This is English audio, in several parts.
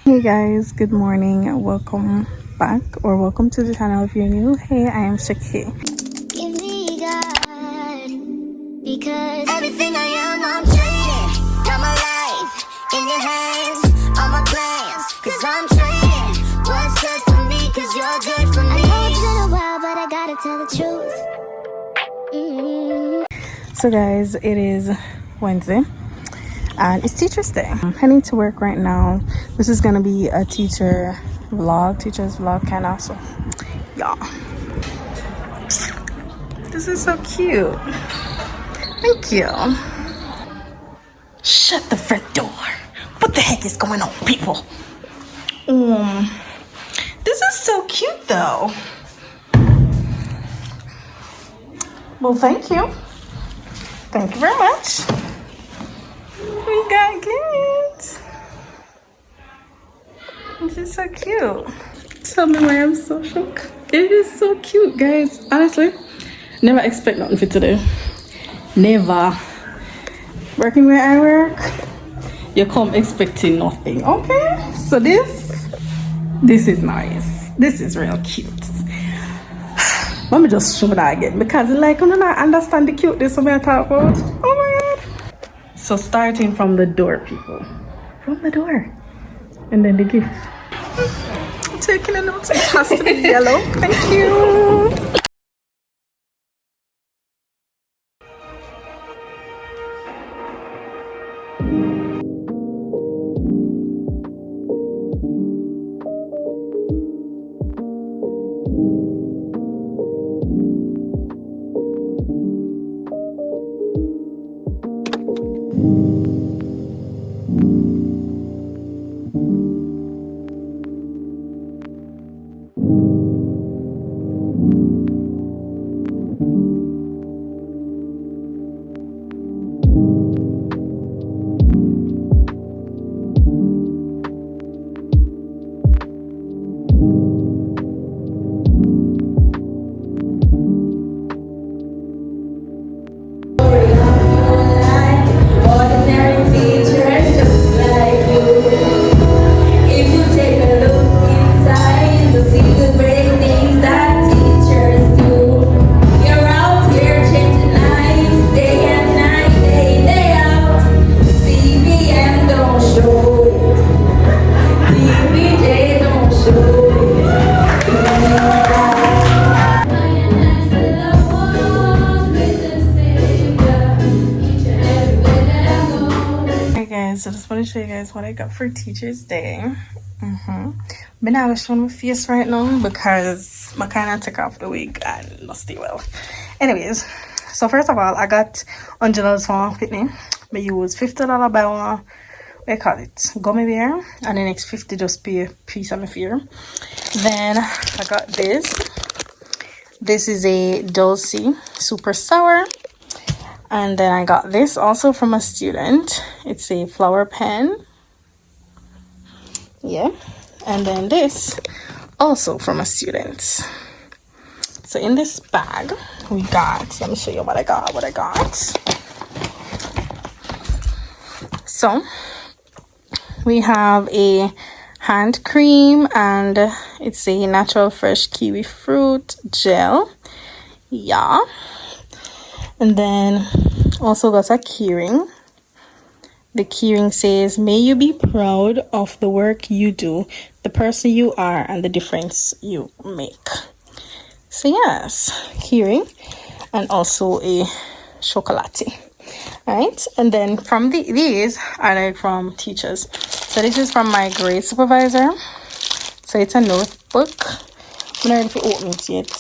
Hey guys, good morning. Welcome back or welcome to the channel if you're new. Hey, I am Shaki. Give me God, because everything I am, I'm trading. Got my life in your hands, all my plans, cause I'm trading. What's good for me, cause you're good for me. I know it's been a while, but I gotta tell the truth. So guys, it is Wednesday and it's Teacher's Day. I'm heading to work right now. This is gonna be a teacher's vlog kind of, so yeah. This is so cute. Thank you. Shut the front door. What the heck is going on, people? This is so cute though. Well, thank you. Thank you very much. We got gifts. This is so cute. Tell me why I'm so shocked. It is so cute, guys. Honestly, never expect nothing for today. Never. Working where I work, you come expecting nothing. Okay, so this is nice. This is real cute. Let me just show that again because like I don't understand the cuteness of me I talk about. Oh my god. So starting from the door, people. From the door. And then the gift. I'm taking a note. It has to be yellow. Thank you. So just want to show you guys what I got for Teacher's Day. But now I'm showing my face right now because I kind of took off the wig and not stay well. Anyways, so first of all, I got $100 for Pitney. I use $50 buy one, what I call it, gummy bear, and the next 50 just pay a piece of my fear. Then I got this. This is a Dulce super sour. And then I got this also from a student. It's a flower pen. Yeah. And then this also from a student. So in this bag, we got, let me show you what I got. So we have a hand cream and it's a natural fresh kiwi fruit gel. Yeah. And then also got a keyring. The keyring says, may you be proud of the work you do, the person you are, and the difference you make. So yes, keyring, and also a chocolate. Right, and then from these are like from teachers. So this is from my grade supervisor. So it's a notebook. I'm not ready to open it yet.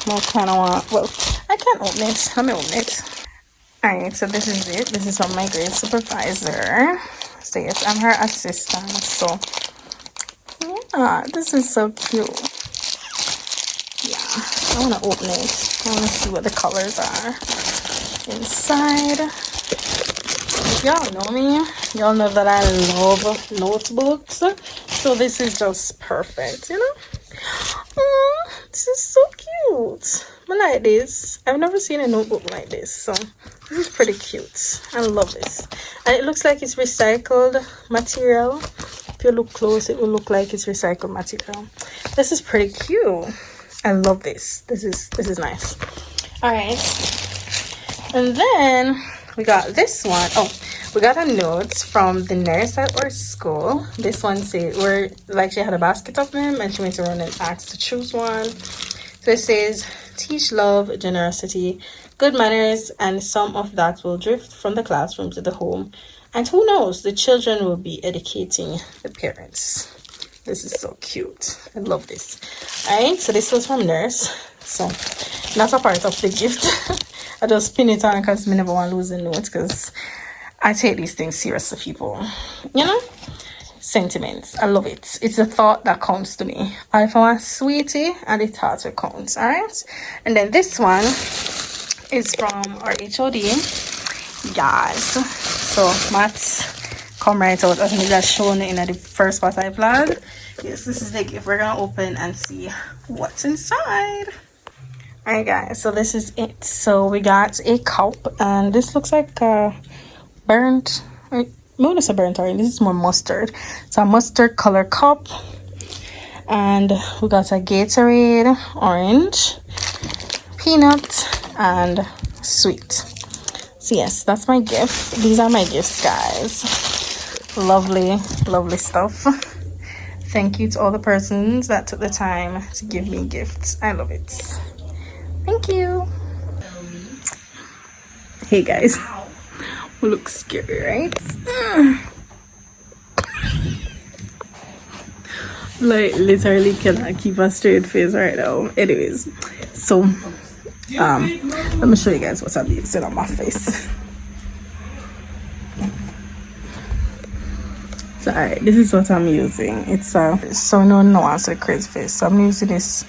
I kind of want, well, I can't open it. Let me open it. Alright, so this is it. This is from my grade supervisor. So yes, I'm her assistant. So yeah, this is so cute. Yeah, I want to open it. I want to see what the colors are inside. Y'all know me. Y'all know that I love notebooks. So this is just perfect, you know? Oh, this is so cute. I like this. I've never seen a notebook like this. So this is pretty cute. I love this. And it looks like it's recycled material. you look close, it will look like it's recycled material. This is pretty cute. I love this. This is nice. All right, and then we got this one. Oh, we got a note from the nurse at our school. This one said, we're like, she had a basket of them and she went around and asked to choose one. So it says, teach love, generosity, good manners, and some of that will drift from the classroom to the home. And who knows, the children will be educating the parents. This is so cute. I love this. All right, so this was from nurse. So not a part of the gift. I just pin it on because I never want to lose the notes, because I take these things seriously, people. You know? Sentiments. I love it. It's the thought that counts to me. I want sweetie and the thought will count. Alright? And then this one is from our HOD. Yes. So maths come right out as me just shown in the first part I vlog. Yes, this is the gift. We're gonna open and see what's inside. Alright guys, so this is it. So we got a cup, and this looks like burnt, no, it's a burnt orange. This is more mustard. It's a mustard color cup, and we got a Gatorade orange, peanut, and sweet. So yes, that's my gift. These are my gifts, guys. Lovely stuff. Thank you to all the persons that took the time to give me gifts. I love it. Thank you. Hey guys, we look scary, right? Like literally cannot keep a straight face right now. Anyways, so let me show you guys what I'm using on my face. So alright, this is what I'm using. It's so no answer the crazy face. So I'm using this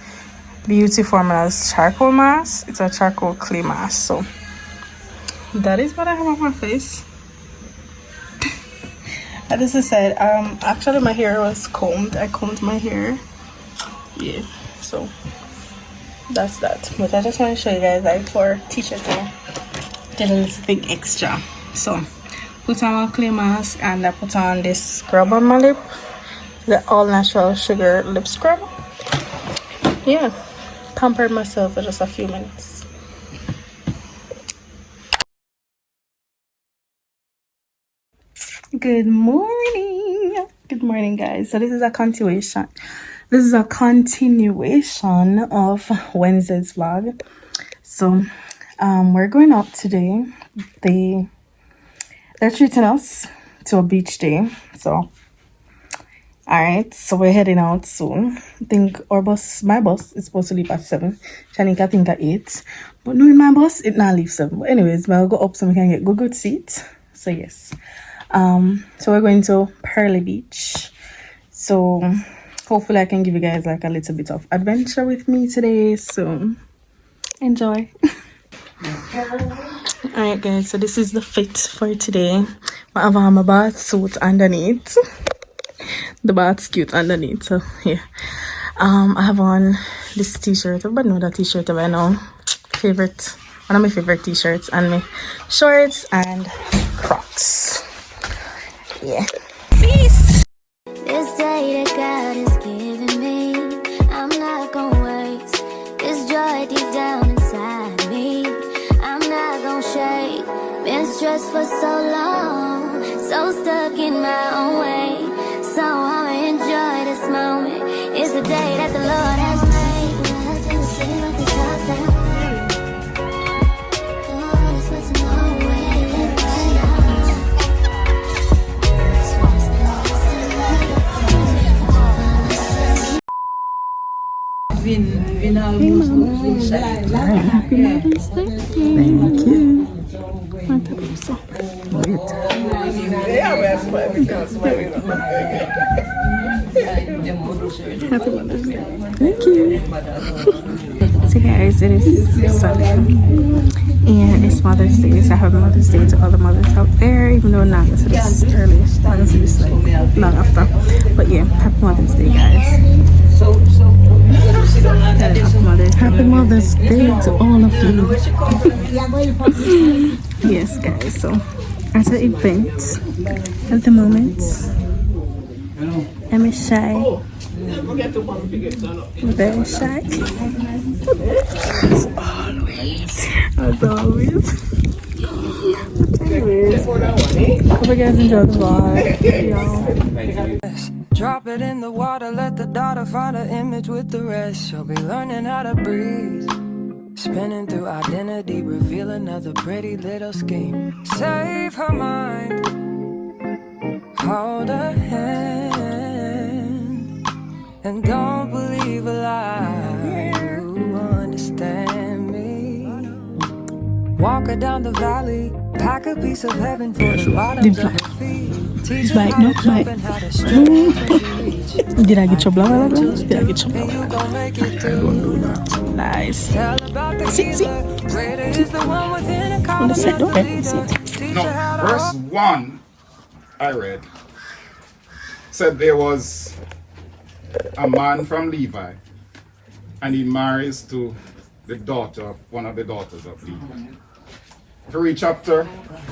Beauty Formula's charcoal mask. It's a charcoal clay mask. So that is what I have on my face. And this is said, actually my hair was combed. I combed my hair. Yeah, so that's that. But I just want to show you guys, like, for t-shirts, I did a little thing extra. So put on my clay mask, and I put on this scrub on my lip, the all natural sugar lip scrub. Yeah, pampered myself for just a few minutes. Good morning guys. So this is a continuation of Wednesday's vlog. So we're going out today. They're treating us to a beach day. So all right, so we're heading out soon. I think my bus is supposed to leave at 7. Shanika I think at 8, but no, my bus it not leave 7. But anyways, we'll go up so we can get good seats. So yes, so we're going to Pearly Beach. So hopefully I can give you guys like a little bit of adventure with me today. So enjoy. Alright guys, so this is the fit for today. I have my bath suit underneath. The bath's cute underneath, so yeah. I have on this t-shirt. Everybody know that t-shirt by now. One of my favorite t-shirts, and my shorts and Crocs. Yeah. Peace. This day that God has given me, I'm not gonna waste this joy deep down inside me. I'm not gonna shake. Been stressed for so long, so stuck in my own way. So I'ma enjoy this moment. It's the day that the Lord has made. Nothing to say but the top down. Happy Mother's Day. Thank you. Happy Mother's Day. Thank you. So guys, it is Sunday and it's Mother's Day. So happy Mother's Day to all the mothers out there, even though not this is early. Not this is like long after. But yeah, happy Mother's Day, guys. Happy Mother's Day to all of you. Yes guys, so at an event at the moment, I'm shy. Very shy. As always. Anyways, hope you guys enjoy the vlog. Drop it in the water, let the daughter find her image with the rest. She'll be learning how to breathe. Spinning through identity, reveal another pretty little scheme. Save her mind, hold her hand, and don't believe a lie. You understand me. Walk her down the valley, pack a piece of heaven for the bottoms of her feet. Teach her how to jump and how to strip until she reach. Did I get your blood? Did I get your blood? You gon' make it through. Nice. Tell about the healer. Greater is the one within a On the set, common okay. No, verse 1 I read said there was a man from Levi and he marries to the daughter of one of the daughters of Levi. If you read chapter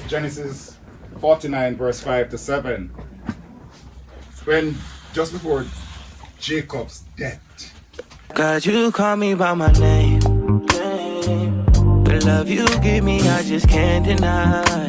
Genesis 49 verse 5 to 7, when just before Jacob's death, God, you call me by my name. The love you give me, I just can't deny.